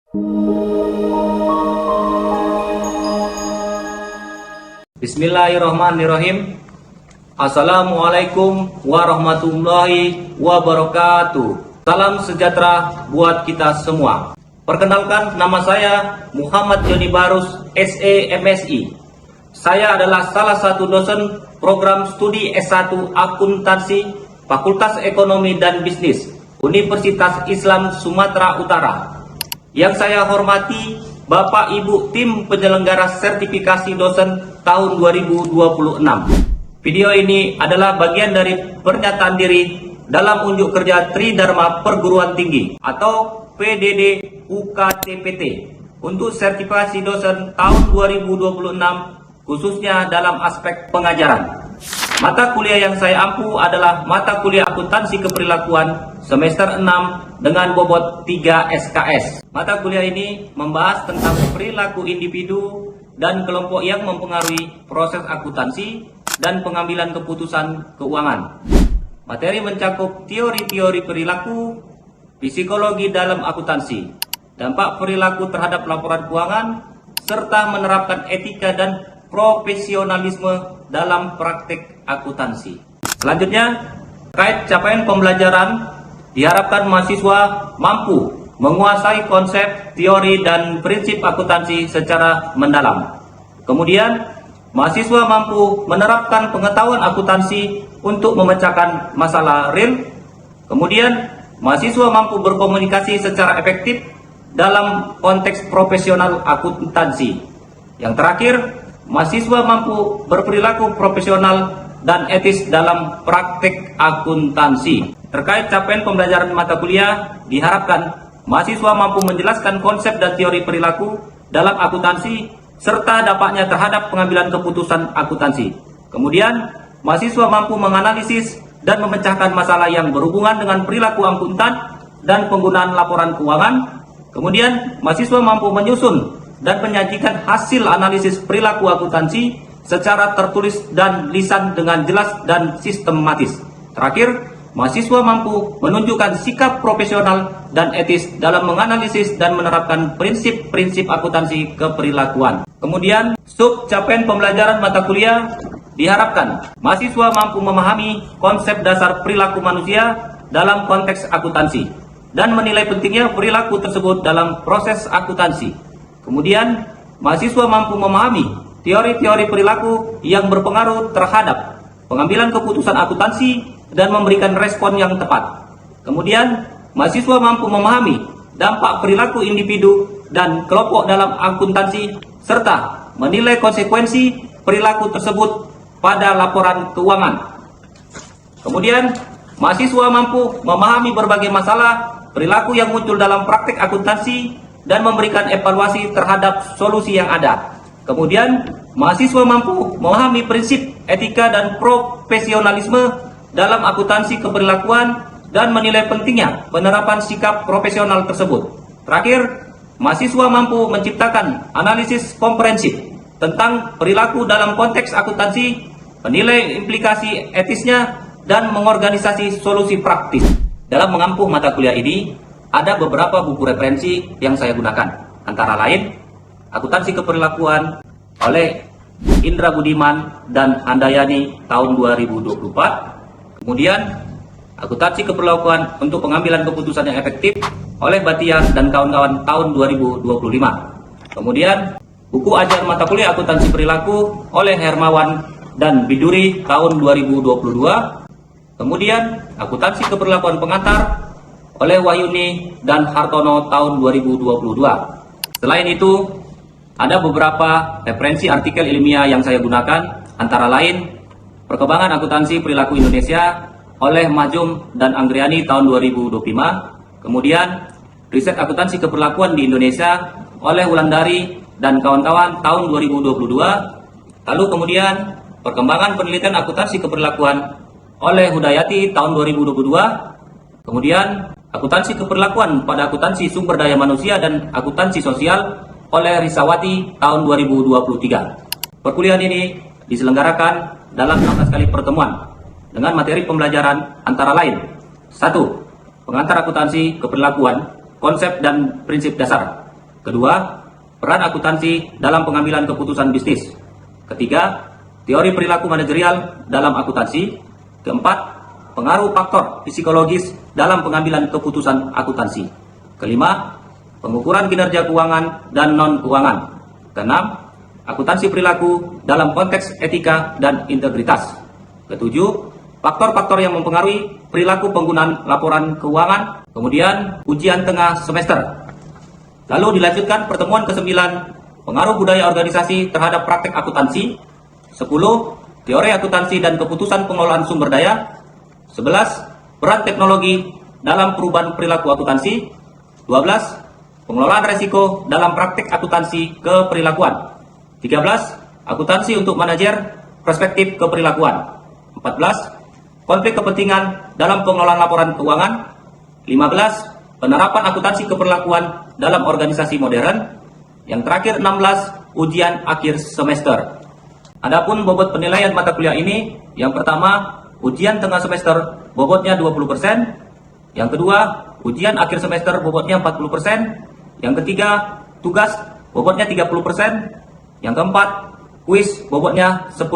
Bismillahirrahmanirrahim. Assalamualaikum warahmatullahi wabarakatuh. Salam sejahtera buat kita semua. Perkenalkan, nama saya Muhammad Joni Barus, SE MSI. Saya adalah salah satu dosen program studi S1 Akuntansi Fakultas Ekonomi dan Bisnis Universitas Islam Sumatera Utara. Yang saya hormati Bapak Ibu tim penyelenggara sertifikasi dosen tahun 2026. Video ini adalah bagian dari pernyataan diri dalam unjuk kerja Tridharma Perguruan Tinggi atau PDD UKTPT untuk sertifikasi dosen tahun 2026 khususnya dalam aspek pengajaran. Mata kuliah yang saya ampu adalah mata kuliah akuntansi keperilakuan semester 6 dengan bobot 3 SKS. Mata kuliah ini membahas tentang perilaku individu dan kelompok yang mempengaruhi proses akuntansi dan pengambilan keputusan keuangan. Materi mencakup teori-teori perilaku, psikologi dalam akuntansi, dampak perilaku terhadap laporan keuangan, serta menerapkan etika dan profesionalisme dalam praktik akuntansi. Selanjutnya, terkait capaian pembelajaran, diharapkan mahasiswa mampu menguasai konsep, teori, dan prinsip akuntansi secara mendalam. Kemudian, mahasiswa mampu menerapkan pengetahuan akuntansi untuk memecahkan masalah real. Kemudian, mahasiswa mampu berkomunikasi secara efektif dalam konteks profesional akuntansi. Yang terakhir, mahasiswa mampu berperilaku profesional dan etis dalam praktik akuntansi. Terkait capaian pembelajaran mata kuliah, diharapkan mahasiswa mampu menjelaskan konsep dan teori perilaku dalam akuntansi serta dampaknya terhadap pengambilan keputusan akuntansi. Kemudian, mahasiswa mampu menganalisis dan memecahkan masalah yang berhubungan dengan perilaku akuntan dan penggunaan laporan keuangan. Kemudian, mahasiswa mampu menyusun dan menyajikan hasil analisis perilaku akuntansi secara tertulis dan lisan dengan jelas dan sistematis. Terakhir, mahasiswa mampu menunjukkan sikap profesional dan etis dalam menganalisis dan menerapkan prinsip-prinsip akuntansi keperilakuan. Kemudian, sub capaian pembelajaran mata kuliah, diharapkan mahasiswa mampu memahami konsep dasar perilaku manusia dalam konteks akuntansi dan menilai pentingnya perilaku tersebut dalam proses akuntansi. Kemudian, mahasiswa mampu memahami teori-teori perilaku yang berpengaruh terhadap pengambilan keputusan akuntansi dan memberikan respon yang tepat. Kemudian, mahasiswa mampu memahami dampak perilaku individu dan kelompok dalam akuntansi serta menilai konsekuensi perilaku tersebut pada laporan keuangan. Kemudian, mahasiswa mampu memahami berbagai masalah perilaku yang muncul dalam praktik akuntansi dan memberikan evaluasi terhadap solusi yang ada. Kemudian, mahasiswa mampu memahami prinsip etika dan profesionalisme dalam akuntansi keperilakuan dan menilai pentingnya penerapan sikap profesional tersebut. Terakhir, mahasiswa mampu menciptakan analisis komprehensif tentang perilaku dalam konteks akuntansi, menilai implikasi etisnya, dan mengorganisasi solusi praktis. Dalam mengampu mata kuliah ini, ada beberapa buku referensi yang saya gunakan, antara lain Akuntansi Keperilakuan oleh Indra Budiman dan Handayani tahun 2024. Kemudian Akuntansi Keperilakuan untuk Pengambilan Keputusan yang Efektif oleh Batiar dan kawan-kawan tahun 2025. Kemudian buku ajar mata kuliah akuntansi perilaku oleh Hermawan dan Biduri tahun 2022. Kemudian Akuntansi Keperilakuan Pengantar oleh Wahyuni dan Hartono tahun 2022. Selain itu, ada beberapa referensi artikel ilmiah yang saya gunakan, antara lain Perkembangan Akuntansi Perilaku Indonesia oleh Majum dan Anggriani tahun 2025, kemudian Riset Akuntansi Keperilakuan di Indonesia oleh Wulandari dan kawan-kawan tahun 2022, lalu kemudian Perkembangan Penelitian Akuntansi Keperilakuan oleh Hudayati tahun 2022, kemudian Akuntansi Keperilakuan pada Akuntansi Sumber Daya Manusia dan Akuntansi Sosial oleh Risawati tahun 2023. Perkuliahan ini diselenggarakan dalam 16 kali pertemuan dengan materi pembelajaran antara lain: 1. Pengantar akuntansi keperilakuan, konsep dan prinsip dasar. Kedua, peran akuntansi dalam pengambilan keputusan bisnis. Ketiga, teori perilaku manajerial dalam akuntansi. Keempat, pengaruh faktor psikologis dalam pengambilan keputusan akuntansi. Kelima, pengukuran kinerja keuangan dan non-keuangan. Keenam, akuntansi perilaku dalam konteks etika dan integritas. Ketujuh, faktor-faktor yang mempengaruhi perilaku penggunaan laporan keuangan. Kemudian, ujian tengah semester. Lalu dilanjutkan pertemuan ke-9, pengaruh budaya organisasi terhadap praktek akuntansi. 10, teori akuntansi dan keputusan pengelolaan sumber daya. 11, peran teknologi dalam perubahan perilaku akuntansi. 12, pengelolaan resiko dalam praktek akuntansi keperilakuan. 13, akuntansi untuk manajer perspektif keperilakuan. 14, konflik kepentingan dalam pengelolaan laporan keuangan. 15, penerapan akuntansi keperilakuan dalam organisasi modern. Yang terakhir 16, ujian akhir semester. Adapun bobot penilaian mata kuliah ini, yang pertama, ujian tengah semester bobotnya 20%. Yang kedua, ujian akhir semester bobotnya 40%. Yang ketiga, tugas bobotnya 30%. Yang keempat, kuis bobotnya 10%.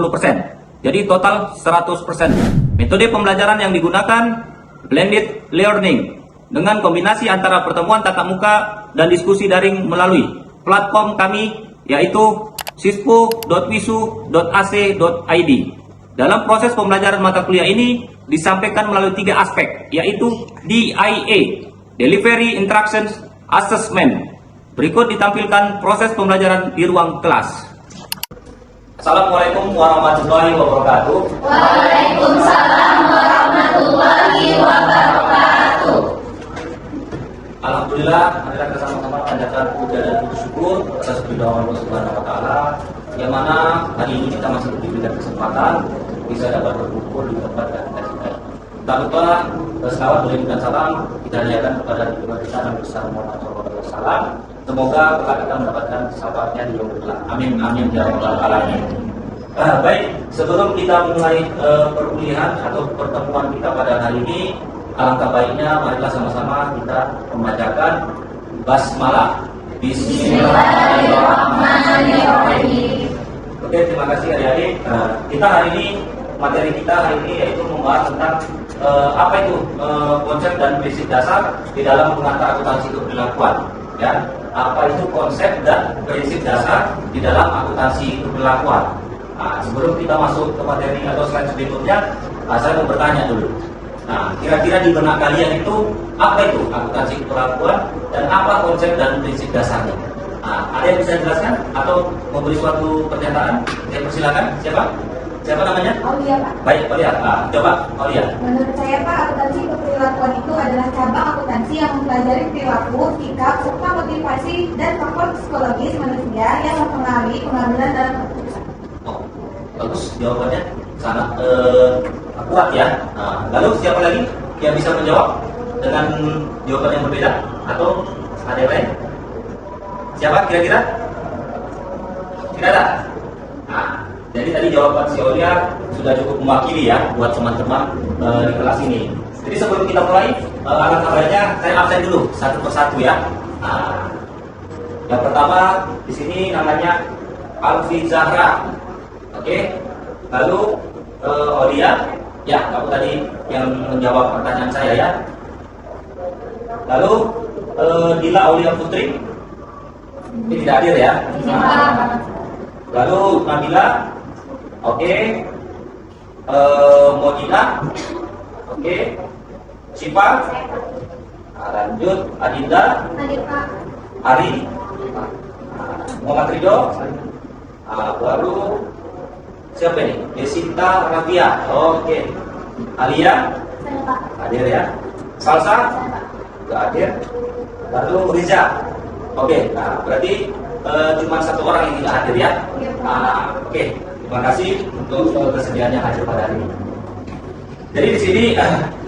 Jadi total 100%. Metode pembelajaran yang digunakan blended learning dengan kombinasi antara pertemuan tatap muka dan diskusi daring melalui platform kami yaitu sispo.wisu.ac.id. Dalam proses pembelajaran mata kuliah ini disampaikan melalui 3 aspek, yaitu DIA, Delivery Instructions Assessment. Berikut ditampilkan proses pembelajaran di ruang kelas. Assalamualaikum warahmatullahi wabarakatuh. Waalaikumsalam warahmatullahi wabarakatuh. Alhamdulillah, marilah kita sama-sama panjatkan puja dan puji syukur atas keridhaan Allah Subhanahu wa taala, yang mana hari ini kita masih diberikan kesempatan bisa dapat berkumpul di tempat yang kita cintai. Tak lupa selawat dan salam kita hadiahkan kepada Nabi kita Nabi besar Muhammad SAW. Semoga kita mendapatkan syafaatnya di yaumul qiyamah. Amin amin ya rabbal alamin. Baik, sebelum kita mulai perkuliahan atau pertemuan kita pada hari ini, alangkah baiknya marilah sama-sama kita membacakan basmalah. Bismillahirrahmanirrahim. Oke, terima kasih adik-adik. Kita hari ini, materi kita hari ini yaitu membahas tentang apa itu konsep dan prinsip dasar di dalam pengantar akuntansi keperilakuan. Ya, apa itu konsep dan prinsip dasar di dalam akuntansi keperilakuan. Sebelum kita masuk ke materi atau slide berikutnya, saya mau bertanya dulu. Kira-kira di benak kalian itu apa itu akuntansi keperilakuan dan apa konsep dan prinsip dasarnya? Ada yang bisa jelaskan atau memberi suatu pernyataan? Saya persilakan. Siapa namanya? Aulia, Pak. Baik, Aulia. Coba, Aulia. Menurut saya, Pak, akuntansi keperilakuan itu adalah cabang akuntansi yang mempelajari perilaku, sikap, serta motivasi dan faktor psikologis manusia yang mempengaruhi pengambilan dalam keputusan. Oh, bagus jawabannya, sangat kuat ya. Lalu siapa lagi yang bisa menjawab dengan jawaban yang berbeda atau ada yang lain? Siapa kira-kira? Tidak ada. Jadi tadi jawaban si Aulia sudah cukup mewakili ya buat teman-teman di kelas ini. Jadi sebelum kita mulai, alangkah baiknya saya absen dulu satu persatu ya. Yang pertama di sini namanya Alfi Zahra. Oke. Lalu Aulia, ya kamu tadi yang menjawab pertanyaan saya ya. Lalu Dila Aulia Putri, ini tidak hadir ya. Lalu Nabila, oke. Modina, oke. Sipa, lanjut Adinda, Ari, Muhammad Ridho, baru siapa ini? Desinta Rabia, oke. Alia, hadir ya. Salsa, nggak hadir. Lalu Riza, oke. Berarti cuma satu orang yang tidak hadir ya. Oke. Terima kasih untuk kesediaannya hadir pada hari ini. Jadi di sini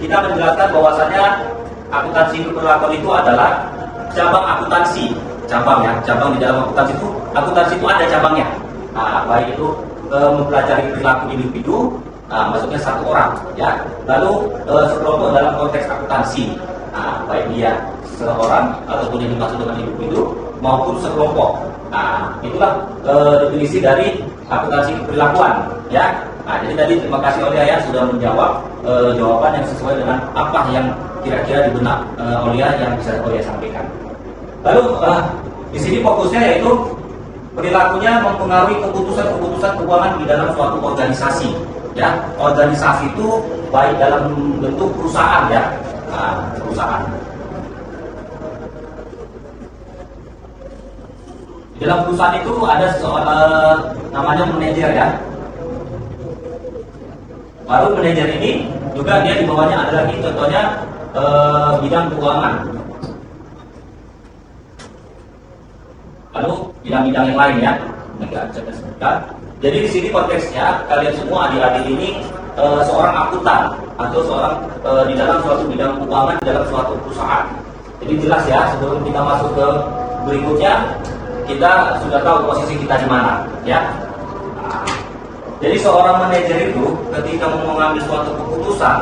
kita menjelaskan bahwasanya akuntansi keperilakuan itu adalah cabang akuntansi, cabang di dalam akuntansi itu ada cabangnya. Baik itu mempelajari perilaku individu, maksudnya satu orang, ya. Lalu sekelompok dalam konteks akuntansi, baik dia seorang ataupun yang dimaksud dengan individu, maupun sekelompok. Nah, itulah definisi dari akuntansi perilakuan, ya. Nah, jadi tadi terima kasih Aulia ya sudah menjawab jawaban yang sesuai dengan apa yang kira-kira di benak Aulia yang bisa Aulia sampaikan. Lalu di sini fokusnya yaitu perilakunya mempengaruhi keputusan-keputusan keuangan di dalam suatu organisasi. Ya, organisasi itu baik dalam bentuk perusahaan ya, perusahaan. Di dalam perusahaan itu ada namanya manajer ya. Baru manajer ini juga dia di bawahnya ada lagi contohnya bidang keuangan. Lalu bidang-bidang yang lain ya. Enggak saya sebutkan. Jadi di sini konteksnya kalian semua adik-adik ini seorang akuntan atau seorang di dalam suatu bidang keuangan di dalam suatu perusahaan. Jadi jelas ya sebelum kita masuk ke berikutnya kita sudah tahu posisi kita di mana ya. Jadi seorang manajer itu ketika mau mengambil suatu keputusan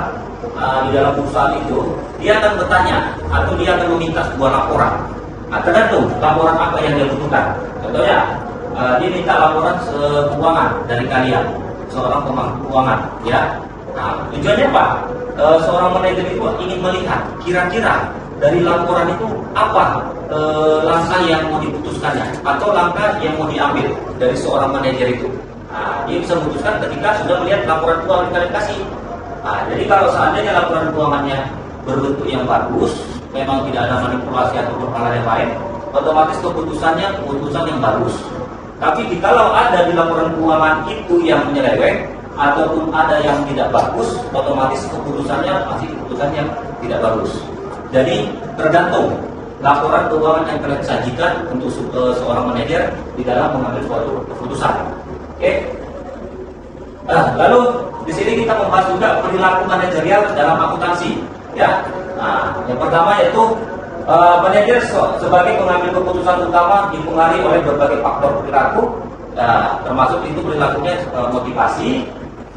di dalam perusahaan itu, dia akan bertanya atau dia akan meminta sebuah laporan. Nah, tergantung laporan apa yang dia butuhkan. Contohnya, dia minta laporan keuangan dari kalian, seorang pemangku keuangan, ya. Nah, tujuannya apa? Seorang manajer itu ingin melihat kira-kira dari laporan itu apa langkah yang mau diputuskannya atau langkah yang mau diambil dari seorang manajer itu. Nah, dia bisa memutuskan ketika sudah melihat laporan keuangan yang kalian kasih. Nah, jadi kalau seandainya laporan keuangannya berbentuk yang bagus, memang tidak ada manipulasi ataupun hal yang lain, otomatis keputusannya keputusan yang bagus. Tapi kalau ada di laporan keuangan itu yang menyeleweng ataupun ada yang tidak bagus, otomatis keputusannya masih keputusan yang tidak bagus. Jadi tergantung laporan keuangan yang kalian sajikan untuk seorang manajer di dalam mengambil suatu keputusan. Oke. Nah, lalu di sini kita membahas juga perilaku manajerial dalam akuntansi, ya. Nah, yang pertama yaitu manajer sebagai pengambil keputusan utama dipengaruhi oleh berbagai faktor perilaku, termasuk itu perilakunya motivasi,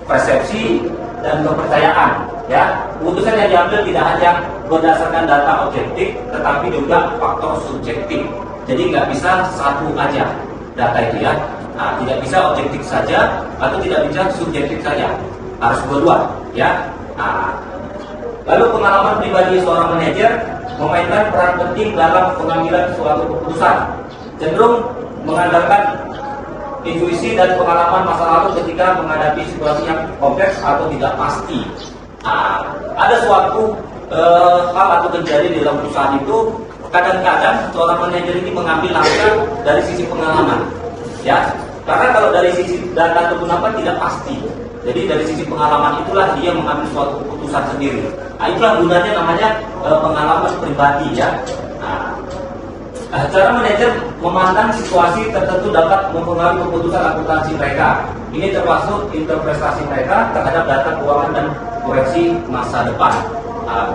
persepsi, dan kepercayaan. Ya, keputusan yang diambil tidak hanya berdasarkan data objektif, tetapi juga faktor subjektif. Jadi nggak bisa satu aja data itu ya. Nah, tidak bisa objektif saja atau tidak bisa subjektif saja, harus dua-dua ya. Nah, lalu pengalaman pribadi seorang manajer memainkan peran penting dalam pengambilan suatu keputusan, cenderung mengandalkan intuisi dan pengalaman masa lalu ketika menghadapi situasi yang kompleks atau tidak pasti. Nah, ada suatu hal atau kejadian di dalam perusahaan itu, kadang-kadang seorang manajer ini mengambil langkah dari sisi pengalaman. Ya, karena kalau dari sisi data ataupun apa tidak pasti. Jadi dari sisi pengalaman itulah dia mengambil suatu keputusan sendiri. Nah, itulah gunanya namanya pengalaman pribadi ya. Nah, cara manajer memandang situasi tertentu dapat mempengaruhi keputusan akuntansi mereka. Ini termasuk interpretasi mereka terhadap data keuangan dan koreksi masa depan.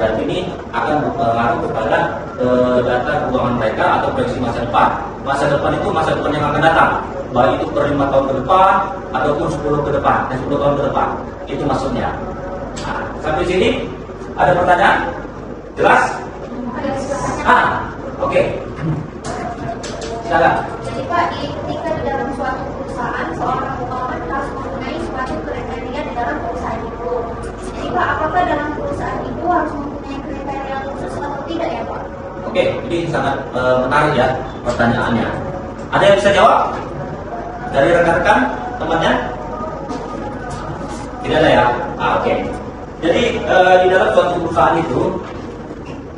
Dan ini akan berpengaruh kepada data keuangan mereka atau proyeksi masa depan. Masa depan itu masa depan yang akan datang, baik itu per 5 tahun ke depan ataupun 10 ke depan dan 10 tahun ke depan. Itu maksudnya. Nah, sampai sini ada pertanyaan? Jelas? Oke. Silakan. Jadi Pak, ketika di dalam suatu perusahaan, seorang keuangan harus mempunyai suatu kriteria di dalam perusahaan itu. Jadi Pak, apakah dalam perusahaan itu harus mempunyai kriteria khusus atau tidak ya Pak? Oke, ini sangat menarik ya pertanyaannya. Ada yang bisa jawab? Dari rekan-rekan temannya? Tidak ada ya? Oke. Jadi di dalam suatu perusahaan itu,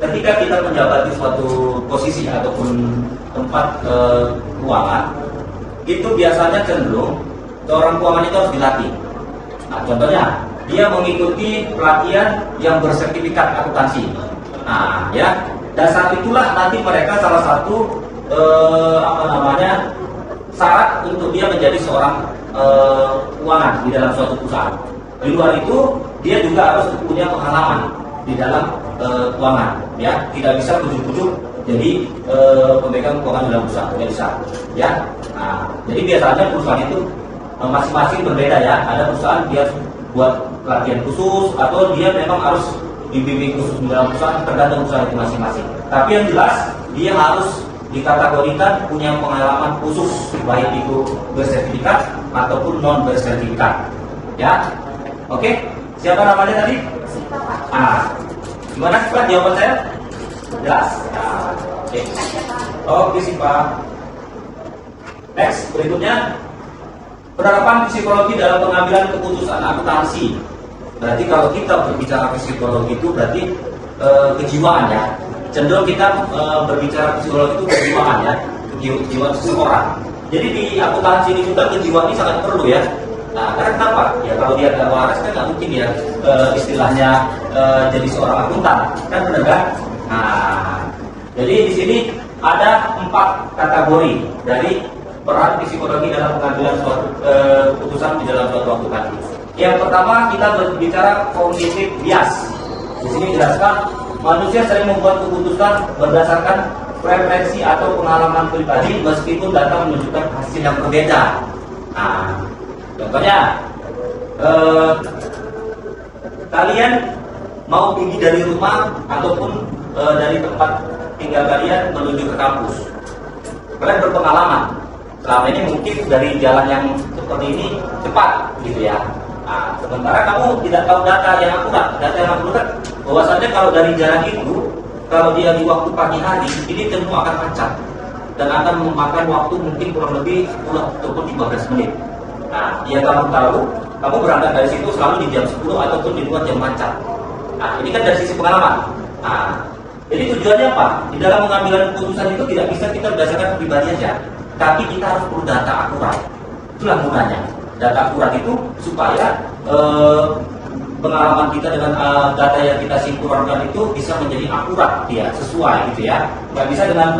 ketika kita menjabati suatu posisi ataupun tempat keuangan, itu biasanya cenderung seorang keuangan itu harus dilatih. Nah, contohnya dia mengikuti pelatihan yang bersertifikat akuntansi. Nah, ya, dan saat itulah nanti mereka salah satu syarat untuk dia menjadi seorang keuangan di dalam suatu perusahaan. Di luar itu dia juga harus punya pengalaman di dalam keuangan, ya, tidak bisa ujuk-ujuk jadi pemegang keuangan dalam perusahaan, tidak bisa, ya. Nah, jadi biasanya perusahaan itu masing-masing berbeda ya. Ada perusahaan dia buat pelatihan khusus atau dia memang harus dibimbing khusus di dalam perusahaan, tergantung perusahaan itu masing-masing. Tapi yang jelas dia harus dikategorikan punya pengalaman khusus, baik itu bersertifikat ataupun non bersertifikat. Ya, oke. Siapa namanya tadi? Sipa, Pak. Gimana Sipa jawaban saya? Jelas. Oke. Oke Sipa. Next, berikutnya penerapan psikologi dalam pengambilan keputusan akuntansi. Berarti kalau kita berbicara psikologi itu berarti kejiwaan ya. Cenderung kita berbicara psikologi itu kejiwaan ya, kejiwaan seseorang. Jadi di akuntansi ini juga kejiwaan ini sangat perlu ya. Nah, karena kenapa? Ya kalau dia nggak waras kan nggak mungkin ya istilahnya jadi seorang akuntan, kan benar kan? Nah, jadi di sini ada 4 kategori dari peran psikologi dalam pengambilan suatu keputusan di dalam suatu akuntansi. Yang pertama kita berbicara cognitive bias. Di sini dijelaskan manusia sering membuat keputusan berdasarkan preferensi atau pengalaman pribadi meskipun data menunjukkan hasil yang berbeda. Nah, contohnya kalian mau pergi dari rumah ataupun dari tempat tinggal kalian menuju ke kampus. Kalian berpengalaman. Selama ini mungkin dari jalan yang seperti ini cepat, gitu ya. Nah, sementara kamu tidak tahu data yang akurat, bahwasanya kalau dari jalan itu, kalau dia di waktu pagi hari, ini tentu akan macet dan akan memakan waktu mungkin kurang lebih 10 ataupun 15 menit. Nah, ya kamu tahu, kamu berangkat dari situ selalu di jam 10 ataupun di luar jam macet. Nah, ini kan dari sisi pengalaman. Nah, jadi tujuannya apa? Di dalam mengambil keputusan itu tidak bisa kita berdasarkan pribadi aja, tapi kita harus perlu data akurat. Itulah gunanya. Data akurat itu supaya pengalaman kita dengan data yang kita sinkronkan itu bisa menjadi akurat, ya, sesuai gitu ya. Nggak bisa dengan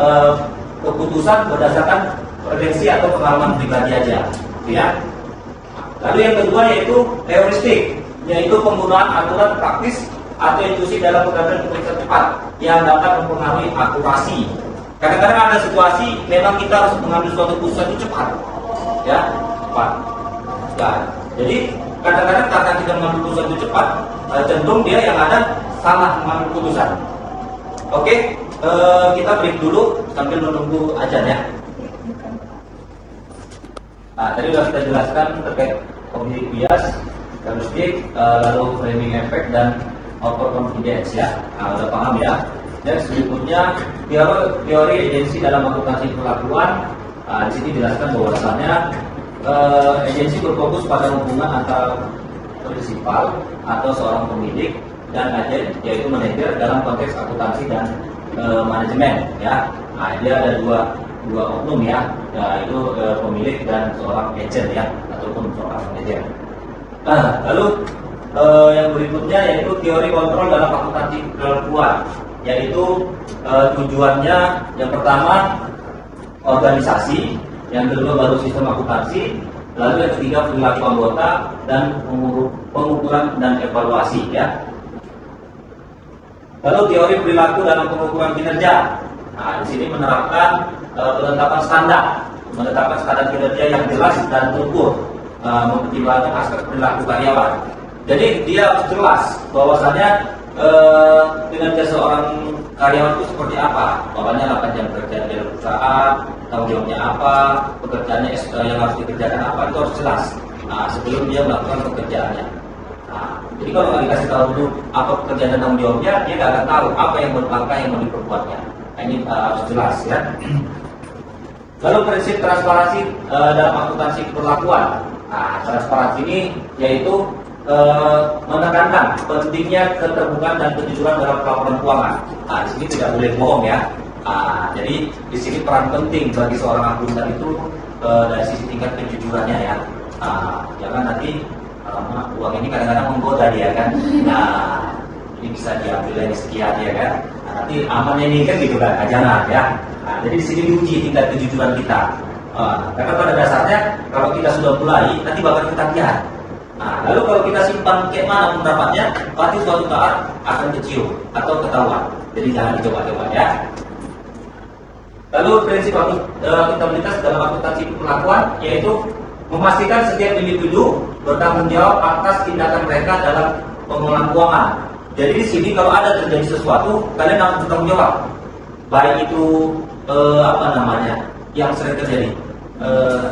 keputusan berdasarkan preferensi atau pengalaman pribadi aja, gitu ya. Lalu yang kedua yaitu heuristik, yaitu penggunaan aturan praktis atau intuisi dalam pengambilan keputusan cepat yang dapat mempengaruhi akurasi. Kadang-kadang ada situasi memang kita harus mengambil suatu keputusan itu cepat, ya, cepat. Nah, jadi kadang-kadang karena kita mengambil keputusan itu cepat, cenderung dia yang ada salah mengambil keputusan. Oke, kita break dulu sambil menunggu ajan ya. Nah, tadi sudah kita jelaskan terkait cognitive bias, heuristik, lalu framing effect dan overconfidence ya. Nah, udah paham ya. Dan berikutnya teori agensi dalam akuntansi perlakuan. Di sini dijelaskan bahwasannya agensi berfokus pada hubungan antara prinsipal atau seorang pemilik dan agen, yaitu manajer dalam konteks akuntansi dan manajemen ya. Nah, dia ada dua oknum ya, yaitu pemilik dan seorang agen ya, ataupun seorang manajer. Nah, lalu yang berikutnya yaitu teori kontrol dalam akuntansi perlakuan, yaitu tujuannya yang pertama organisasi, yang kedua baru sistem akuntansi, lalu yang ketiga perilaku anggota dan pengukuran dan evaluasi ya. Lalu teori perilaku dalam pengukuran kinerja. Nah, di sini menerapkan penetapan standar kinerja yang jelas dan terukur, mempertimbangkan aspek perilaku karyawan. Jadi dia harus jelas bahwasanya kinerja seorang karyawan itu seperti apa, bapaknya 8 jam kerja di perusahaan, tanggung jawabnya apa, pekerjaannya yang harus dikerjakan apa, itu harus jelas. Nah, sebelum dia melakukan pekerjaannya. Nah, jadi kalau nggak dikasih tahu dulu apa pekerjaan dan tanggung jawabnya, dia nggak akan tahu apa yang langkah yang mau diperbuatnya. Nah, ini harus jelas ya. Lalu prinsip transparansi dalam akuntansi perlakuan. Nah, transparansi ini yaitu menekankan pentingnya keterbukaan dan kejujuran dalam pelaporan keuangan. Nah, di sini tidak boleh bohong ya. Jadi di sini peran penting bagi seorang akuntan itu dari sisi tingkat kejujurannya ya. Jangan nanti uang ini kadang-kadang menggoda dia kan. Nah, ini bisa diambil dari sekian ya kan. Nah, nanti amannya ini kan gitu kan, jangan ya. Nah, jadi di sini diuji tingkat kejujuran kita. Karena pada dasarnya kalau kita sudah mulai, nanti bakal kita lihat. Nah, lalu kalau kita simpan kayak mana pendapatnya, pasti suatu saat akan kecium atau ketahuan. Jadi jangan dicoba-coba ya. Lalu prinsip akuntabilitas dalam akuntansi perlakuan yaitu memastikan setiap individu bertanggung jawab atas tindakan mereka dalam pengelolaan keuangan. Jadi di sini kalau ada terjadi sesuatu, kalian harus bertanggung jawab. baik itu yang sering terjadi.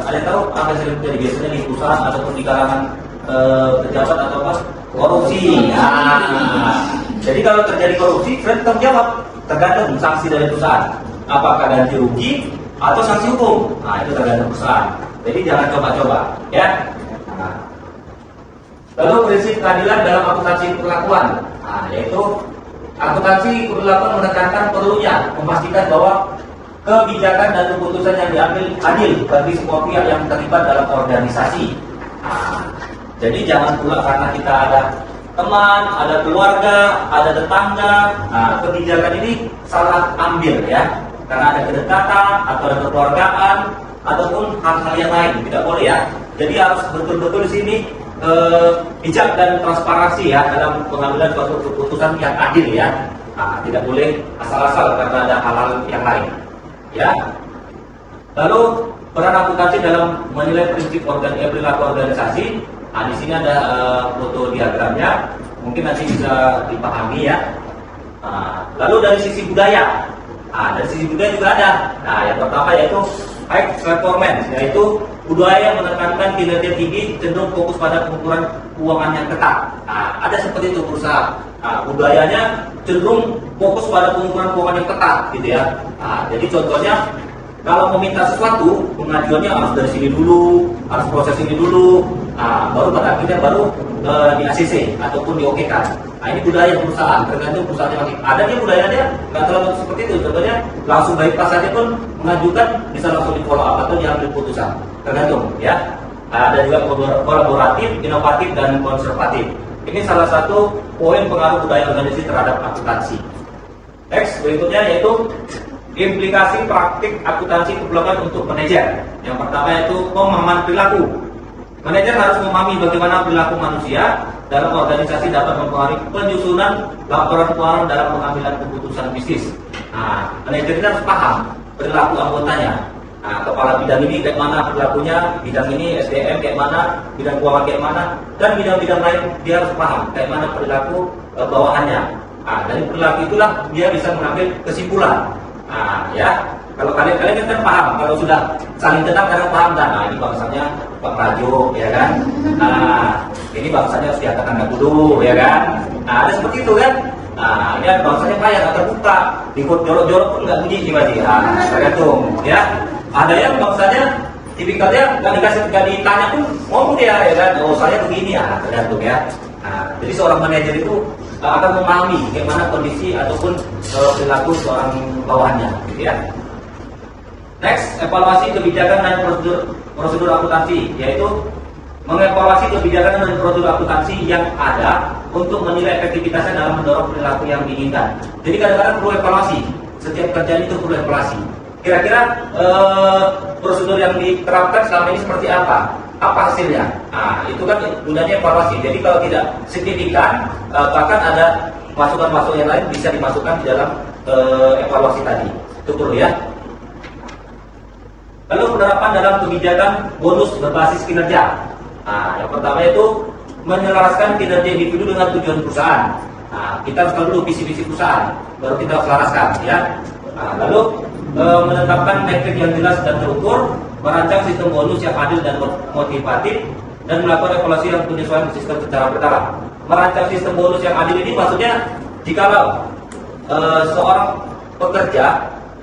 Ada yang tahu apa yang sering terjadi biasanya di perusahaan ataupun di kalangan pejabat atau apa? Korupsi. Jadi kalau terjadi korupsi, sering tanggung jawab, tergantung sanksi dari perusahaan. Apakah ganti rugi atau sanksi hukum? Nah, itu tergantung perusahaan. Jadi jangan coba-coba, ya. Lalu prinsip keadilan dalam akuntansi perlakuan, yaitu akuntansi perlakuan menekankan perlunya memastikan bahwa kebijakan dan keputusan yang diambil adil bagi semua pihak yang terlibat dalam organisasi. Jadi jangan pula karena kita ada teman, ada keluarga, ada tetangga, kebijakan ini salah ambil ya, karena ada kedekatan atau ada kekeluargaan ataupun hal-hal yang lain, tidak boleh ya. Jadi harus betul-betul di sini bijak dan transparansi ya dalam pengambilan suatu keputusan yang adil ya. Tidak boleh asal-asal karena ada hal-hal yang lain ya. Lalu peran akuntansi dalam menilai prinsip perilaku organisasi. Di sini ada foto diagramnya, mungkin nanti bisa dipahami ya. Lalu dari sisi budaya, dari sisi budaya juga ada. Yang pertama yaitu high performance, yaitu budaya menekankan kinerja tinggi cenderung fokus pada pengukuran keuangan yang ketat. Ada seperti itu perusahaan. Budayanya cenderung fokus pada pengukuran keuangan yang ketat, gitu ya. Jadi contohnya kalau meminta sesuatu, pengajuannya harus dari sini dulu, harus proses ini dulu, baru pada akhirnya baru di ACC ataupun di OK kan. Ini budaya perusahaan, tergantung perusahaannya. Ada dia budayanya nggak terlalu seperti itu. Contohnya langsung bypass saja pun mengajukan bisa langsung di follow up atau diambil putusan. Tergantung ya. Ada juga kolaboratif, inovatif dan konservatif. Ini salah satu poin pengaruh budaya organisasi terhadap akuntansi. Next berikutnya yaitu implikasi praktik akuntansi perlakuan untuk manajer. Yang pertama yaitu pemahaman perilaku. Manajer harus memahami bagaimana perilaku manusia dalam organisasi dapat mempengaruhi penyusunan laporan keuangan dalam pengambilan keputusan bisnis. Manajer ini harus paham perilaku anggotanya. Kepala bidang ini kayak mana perilakunya, bidang ini SDM kayak mana, bidang keuangan kayak mana, dan bidang-bidang lain dia harus paham kayak mana perilaku bawahannya. Dari perilaku itulah dia bisa mengambil kesimpulan. Ya, kalau kalian kan paham, kalau sudah saling kenal kalian paham kan, ini bangsanya Pak Prajo, ya kan? Ini bangsanya harus diangkat tanda dulu, ya kan? Ada seperti itu kan? Ini ada bangsanya kaya, nggak terbuka, ikut jorok-jorok pun nggak bunyi tiba-tiba. Tergantung, ya. Ada yang bangsanya tipikalnya nggak ditanya pun ngomong dia, ya kan? Oh saya begini ya, tergantung ya. Jadi seorang manajer itu akan memahami bagaimana kondisi ataupun perilaku seorang bawahannya, gitu ya. Next, evaluasi kebijakan dan prosedur akuntansi, yaitu mengevaluasi kebijakan dan prosedur akuntansi yang ada untuk menilai efektivitasnya dalam mendorong perilaku yang diinginkan. Jadi kadang-kadang perlu evaluasi, setiap kerjaan itu perlu evaluasi. Kira-kira prosedur yang diterapkan selama ini seperti apa? Apa hasilnya? Itu kan gunanya evaluasi. Jadi kalau tidak signifikan, bahkan ada masukan-masukan yang lain bisa dimasukkan di dalam evaluasi tadi. Itu perlu ya. Lalu penerapan dalam kebijakan bonus berbasis kinerja. Yang pertama itu menyelaraskan kinerja individu dengan tujuan perusahaan. Kita harus tahu dulu visi-visi perusahaan, baru kita selaraskan ya. Lalu menetapkan metrik yang jelas dan terukur, merancang sistem bonus yang adil dan motivatif, dan melakukan evaluasi yang penyesuaian sistem secara berkala. Merancang sistem bonus yang adil ini maksudnya jikalau seorang pekerja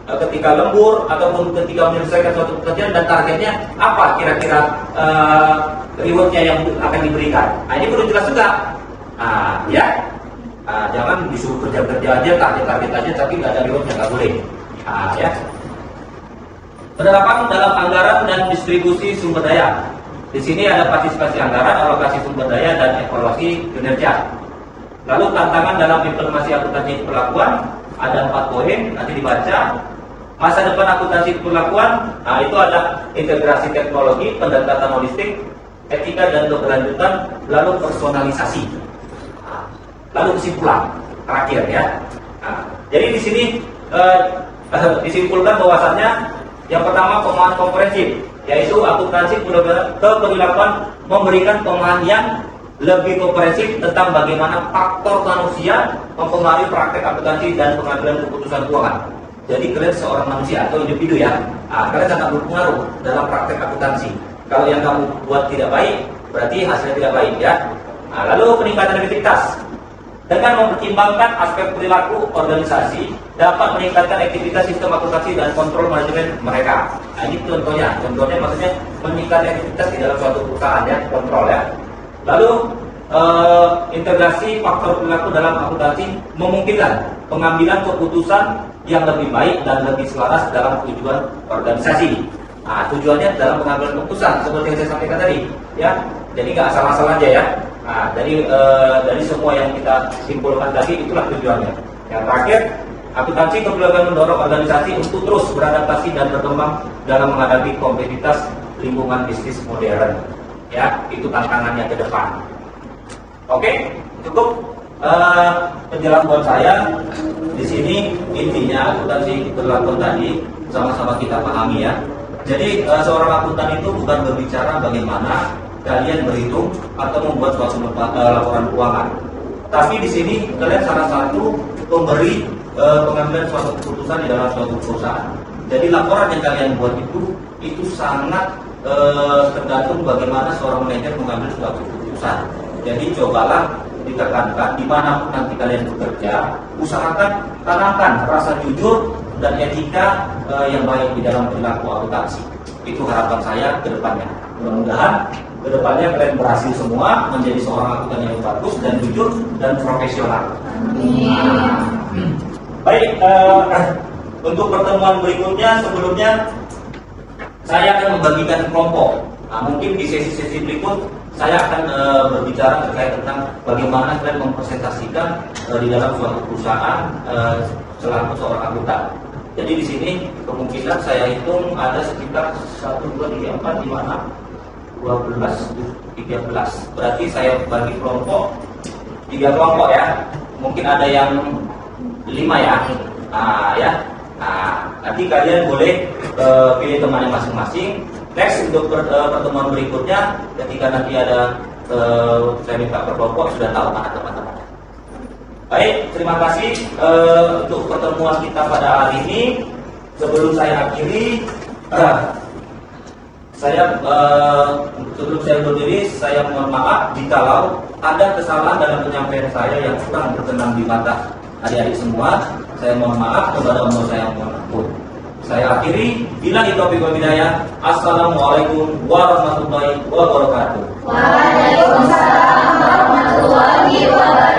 ketika lembur ataupun ketika menyelesaikan suatu pekerjaan dan targetnya apa kira-kira rewardnya yang akan diberikan. Ini perlu jelas juga. Ya, jangan disuruh kerja-kerja aja, target-target aja, tapi nggak ada rewardnya, nggak boleh. Ya. Penerapan dalam anggaran dan distribusi sumber daya. Di sini ada partisipasi anggaran, alokasi sumber daya, dan evaluasi kinerja. Lalu tantangan dalam implementasi akuntansi perlakuan ada 4 poin, nanti dibaca. Masa depan akuntansi perlakuan, itu ada integrasi teknologi, pendekatan holistik, etika dan keberlanjutan, lalu personalisasi. Lalu kesimpulan terakhir ya. Jadi di sini disimpulkan bahwasannya yang pertama pemahaman komprehensif, yaitu akuntansi keperilakuan memberikan pemahaman yang lebih komprehensif tentang bagaimana faktor manusia mempengaruhi praktek akuntansi dan pengambilan keputusan keuangan. Jadi kalian seorang manusia atau individu ya, kalian sangat berpengaruh dalam praktek akuntansi. Kalau yang kamu buat tidak baik, berarti hasilnya tidak baik ya. Lalu peningkatan efektivitas. Dengan mempertimbangkan aspek perilaku organisasi, dapat meningkatkan aktivitas sistem akuntansi dan kontrol manajemen mereka. Ini contohnya maksudnya meningkatkan aktivitas di dalam suatu perusahaan ya, kontrol ya. Lalu integrasi faktor perilaku dalam akuntansi memungkinkan pengambilan keputusan yang lebih baik dan lebih selaras dalam tujuan organisasi. Tujuannya dalam pengambilan keputusan seperti yang saya sampaikan tadi ya. Jadi nggak asal-asal aja ya. Dari semua yang kita simpulkan tadi itulah tujuannya. Yang terakhir, akuntansi keperluan mendorong organisasi untuk terus beradaptasi dan berkembang dalam menghadapi kompetitif lingkungan bisnis modern. Ya, itu tantangannya ke depan. Oke, cukup penjelasan saya. Di sini intinya akuntansi keperluan tadi sama-sama kita pahami ya. Jadi seorang akuntan itu bukan berbicara bagaimana kalian berhitung atau membuat suatu laporan keuangan. Tapi di sini kalian salah satu pemberi pengambilan suatu keputusan di dalam suatu perusahaan. Jadi laporan yang kalian buat itu sangat tergantung bagaimana seorang manajer mengambil suatu keputusan. Jadi cobalah ditekankan dimanapun nanti kalian bekerja, usahakan tanamkan rasa jujur dan etika yang baik di dalam perilaku akuntansi. Itu harapan saya ke depannya. Mudah-mudahan kedepannya kalian berhasil semua menjadi seorang akuntan yang bagus dan jujur dan profesional. Baik, untuk pertemuan berikutnya sebelumnya saya akan membagikan kelompok. Mungkin di sesi-sesi berikut saya akan berbicara terkait tentang bagaimana kalian mempresentasikan di dalam suatu perusahaan selaku seorang akuntan. Jadi di sini kemungkinan saya hitung ada sekitar 1, 2, 3, 4, 5, 12, 13. Berarti saya bagi kelompok 3 kelompok ya. Mungkin ada yang 5 ya. Nanti kalian boleh pilih temannya masing-masing. Next untuk pertemuan berikutnya, ketika nanti ada saya minta per kelompok sudah tahu mana teman-teman. Baik, terima kasih untuk pertemuan kita pada hari ini. Sebelum saya akhiri, sebelum saya undur diri, saya mohon maaf jikalau ada kesalahan dalam penyampaian saya yang kurang berkenan di mata adik-adik semua. Saya mohon maaf, kepada umur saya mohon ampun. Saya akhiri, billahi taufiq wal hidayah. Assalamualaikum warahmatullahi wabarakatuh. Waalaikumsalam warahmatullahi wabarakatuh.